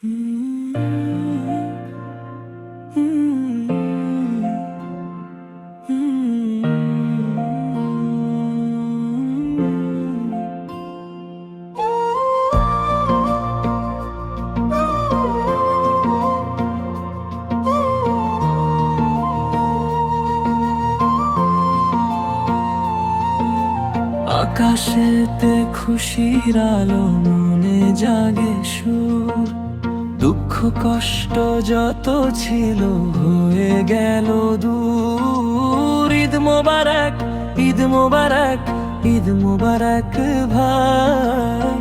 আকাশেতে খুশির আলো, মনে জাগে সুর। দুঃখ কষ্ট যত ছিল হয়ে গেল দূর। ঈদ মোবারক, ঈদ মোবারক, ঈদ মোবারক ভাই।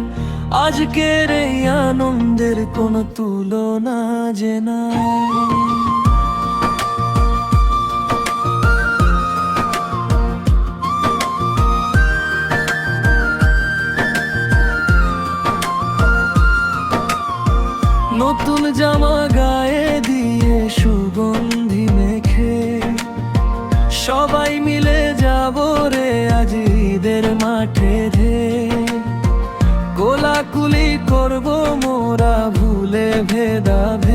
আজকের এই আনন্দের কোনো তুলনা যে নাই। নতুন জামা গায়ে দিয়ে সুগন্ধি মেখে সবাই মিলে যাব রে আজ ঈদের মাঠে রে। কোলাকুলি করব মোরা ভুলে ভেদাভেদ।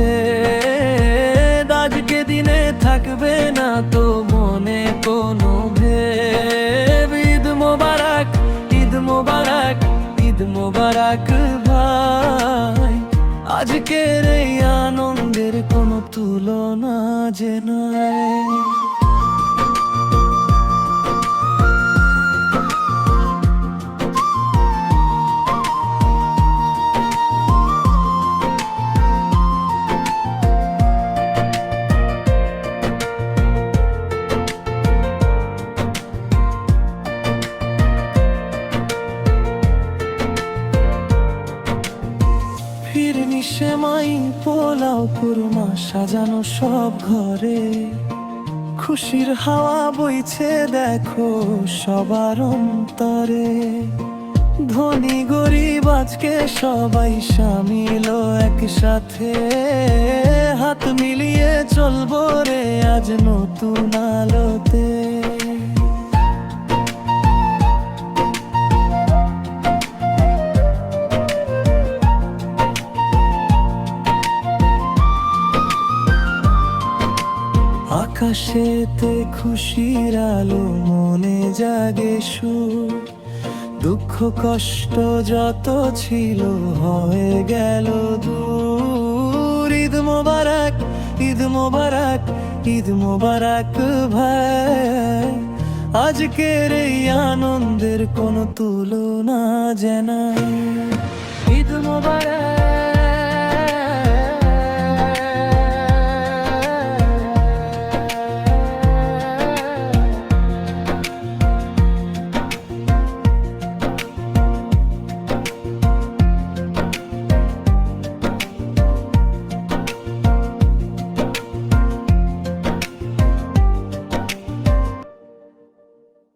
আজকে দিনে থাকবে না তো মনে কোনো ভেদ। ঈদ মোবারক, ঈদ মোবারক, ঈদ মোবারক ভাই। আজকের এই আনন্দের কোনো তুলনা যে নাই। সেমাই পোলাও কুরমা সাজানো সব ঘরে। খুশির হাওয়া বইছে দেখো সবার অন্তরে। ধনী গরিব আজকে সবাই শামিল একসাথে। হাত মিলিয়ে চলবো রে আজ নতুন আলোতে। আকাশেতে খুশির আলো, মনে জাগে সুর। দুঃখ কষ্ট যত ছিল হয়ে গেল দূর। ঈদ মোবারক, ঈদ মোবারক, ঈদ মোবারক ভাই। আজকের এই আনন্দের কোনো তুলনা যে নাই। ঈদ মোবারক।